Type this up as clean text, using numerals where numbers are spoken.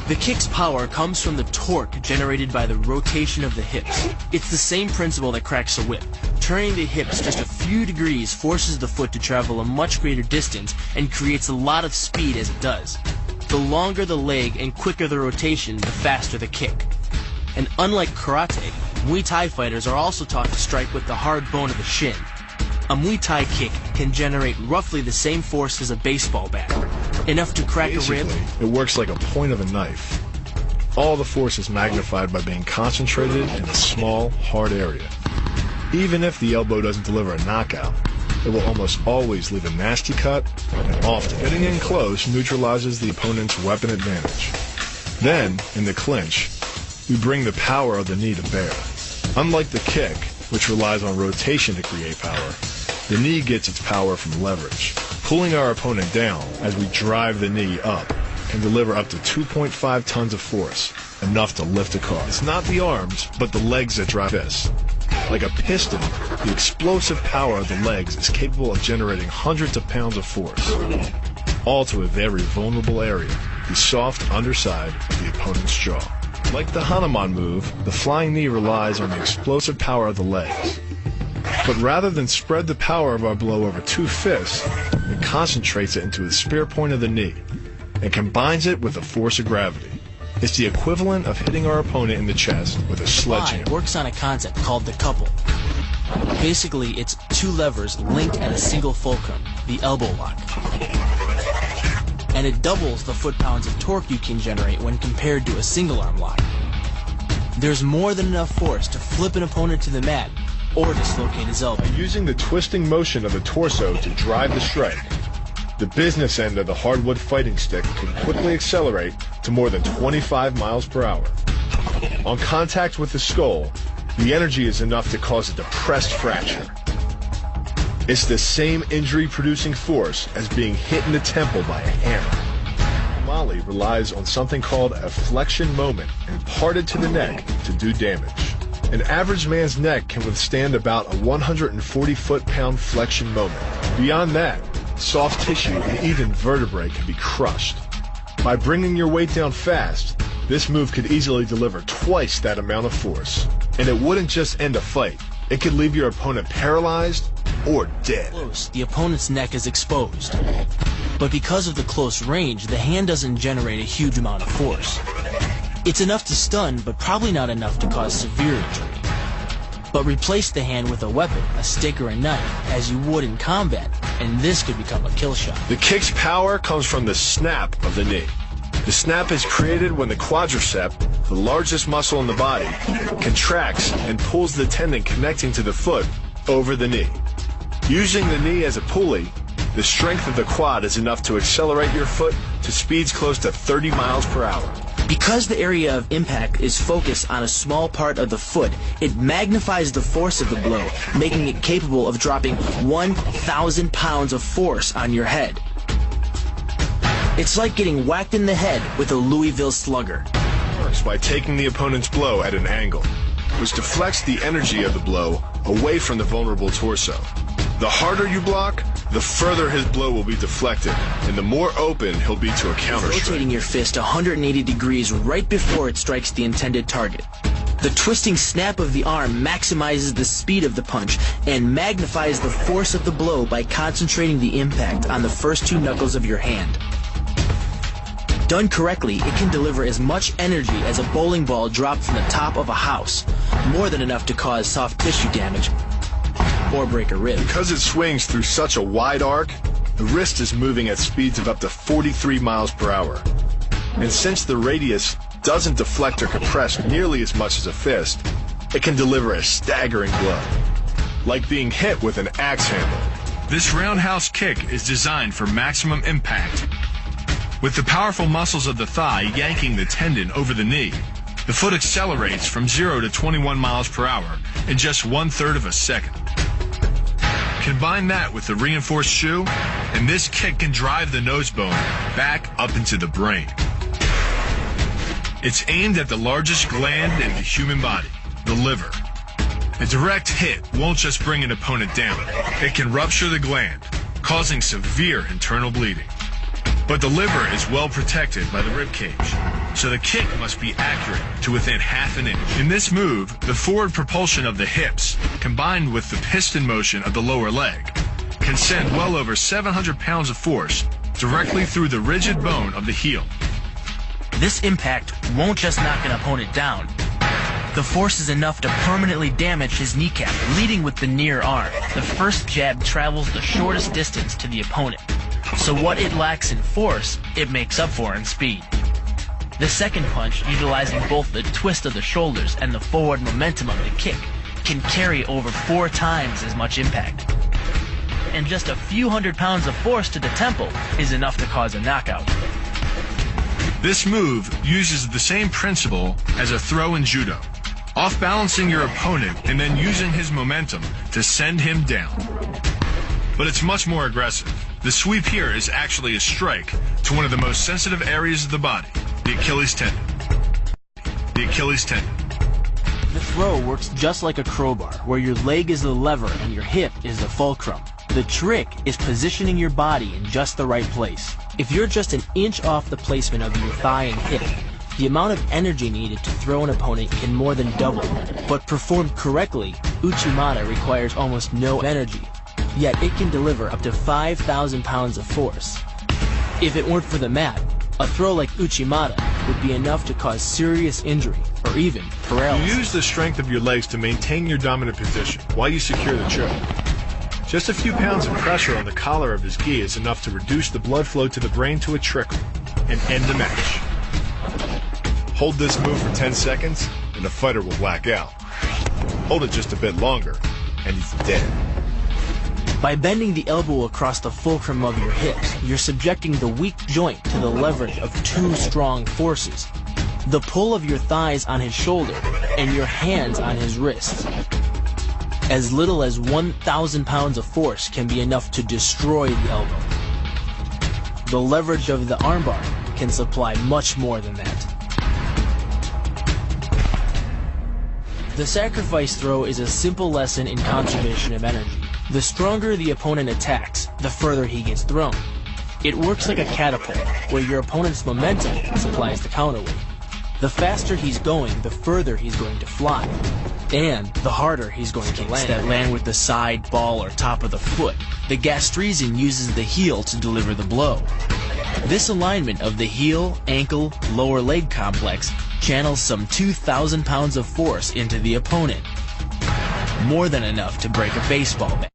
The kick's power comes from the torque generated by the rotation of the hips. It's the same principle that cracks a whip. Turning the hips just a few degrees forces the foot to travel a much greater distance and creates a lot of speed as it does. The longer the leg and quicker the rotation, the faster the kick. And unlike karate, Muay Thai fighters are also taught to strike with the hard bone of the shin. A Muay Thai kick can generate roughly the same force as a baseball bat, enough to crack a rib. It works like a point of a knife. All the force is magnified by being concentrated in a small, hard area. Even if the elbow doesn't deliver a knockout, it will almost always leave a nasty cut, and often getting in close neutralizes the opponent's weapon advantage. Then, in the clinch, we bring the power of the knee to bear. Unlike the kick, which relies on rotation to create power, the knee gets its power from leverage. Pulling our opponent down as we drive the knee up can deliver up to 2.5 tons of force, enough to lift a car. It's not the arms, but the legs that drive this. Like a piston, the explosive power of the legs is capable of generating hundreds of pounds of force, all to a very vulnerable area, the soft underside of the opponent's jaw. Like the Hanuman move, the flying knee relies on the explosive power of the legs. But rather than spread the power of our blow over two fists, it concentrates it into the spear point of the knee and combines it with the force of gravity. It's the equivalent of hitting our opponent in the chest with a sledgehammer. Works on a concept called the couple. Basically, it's two levers linked at a single fulcrum, the elbow lock. And it doubles the foot-pounds of torque you can generate when compared to a single-arm lock. There's more than enough force to flip an opponent to the mat or dislocate his elbow. Using the twisting motion of the torso to drive the strike, the business end of the hardwood fighting stick can quickly accelerate to more than 25 miles per hour. On contact with the skull, the energy is enough to cause a depressed fracture. It's the same injury-producing force as being hit in the temple by a hammer. Mali relies on something called a flexion moment imparted to the neck to do damage. An average man's neck can withstand about a 140 foot-pound flexion moment. Beyond that, soft tissue and even vertebrae can be crushed. By bringing your weight down fast, this move could easily deliver twice that amount of force. And it wouldn't just end a fight. It could leave your opponent paralyzed or dead. The opponent's neck is exposed. But because of the close range, the hand doesn't generate a huge amount of force. It's enough to stun, but probably not enough to cause severe injury. But replace the hand with a weapon, a stick or a knife, as you would in combat, and this could become a kill shot. The kick's power comes from the snap of the knee. The snap is created when the quadricep, the largest muscle in the body, contracts and pulls the tendon connecting to the foot over the knee. Using the knee as a pulley, the strength of the quad is enough to accelerate your foot to speeds close to 30 miles per hour. Because the area of impact is focused on a small part of the foot, it magnifies the force of the blow, making it capable of dropping 1,000 pounds of force on your head. It's like getting whacked in the head with a Louisville Slugger. It works by taking the opponent's blow at an angle, which deflects the energy of the blow away from the vulnerable torso. The harder you block, the further his blow will be deflected, and the more open he'll be to a counter-strike. Rotating your fist 180 degrees right before it strikes the intended target. The twisting snap of the arm maximizes the speed of the punch and magnifies the force of the blow by concentrating the impact on the first two knuckles of your hand. Done correctly, it can deliver as much energy as a bowling ball dropped from the top of a house, more than enough to cause soft tissue damage or break a rib. Because it swings through such a wide arc, the wrist is moving at speeds of up to 43 miles per hour. And since the radius doesn't deflect or compress nearly as much as a fist, it can deliver a staggering blow, like being hit with an axe handle. This roundhouse kick is designed for maximum impact. With the powerful muscles of the thigh yanking the tendon over the knee, the foot accelerates from 0 to 21 miles per hour in just 1/3 of a second. Combine that with the reinforced shoe, and this kick can drive the nose bone back up into the brain. It's aimed at the largest gland in the human body, the liver. A direct hit won't just bring an opponent down. It can rupture the gland, causing severe internal bleeding. But the liver is well protected by the rib cage, so the kick must be accurate to within half an inch. In this move, the forward propulsion of the hips, combined with the piston motion of the lower leg, can send well over 700 pounds of force directly through the rigid bone of the heel. This impact won't just knock an opponent down. The force is enough to permanently damage his kneecap, leading with the near arm. The first jab travels the shortest distance to the opponent, so what it lacks in force, it makes up for in speed. The second punch, utilizing both the twist of the shoulders and the forward momentum of the kick, can carry over 4 times as much impact. And just a few hundred pounds of force to the temple is enough to cause a knockout. This move uses the same principle as a throw in judo, off-balancing your opponent and then using his momentum to send him down. But it's much more aggressive. The sweep here is actually a strike to one of the most sensitive areas of the body, the Achilles tendon. The Achilles tendon. The throw works just like a crowbar, where your leg is the lever and your hip is the fulcrum. The trick is positioning your body in just the right place. If you're just an inch off the placement of your thigh and hip, the amount of energy needed to throw an opponent can more than double. But performed correctly, Uchimata requires almost no energy, yet it can deliver up to 5,000 pounds of force. If it weren't for the mat, a throw like Uchimata would be enough to cause serious injury, or even paralysis. You use the strength of your legs to maintain your dominant position while you secure the choke. Just a few pounds of pressure on the collar of his gi is enough to reduce the blood flow to the brain to a trickle and end the match. Hold this move for 10 seconds and the fighter will black out. Hold it just a bit longer and he's dead. By bending the elbow across the fulcrum of your hips, you're subjecting the weak joint to the leverage of 2 strong forces: the pull of your thighs on his shoulder and your hands on his wrists. As little as 1,000 pounds of force can be enough to destroy the elbow. The leverage of the armbar can supply much more than that. The sacrifice throw is a simple lesson in conservation of energy. The stronger the opponent attacks, the further he gets thrown. It works like a catapult, where your opponent's momentum supplies the counterweight. The faster he's going, the further he's going to fly, and the harder he's going to land. That land with the side, ball, or top of the foot. The gastrizin uses the heel to deliver the blow. This alignment of the heel, ankle, lower leg complex channels some 2,000 pounds of force into the opponent. More than enough to break a baseball bat.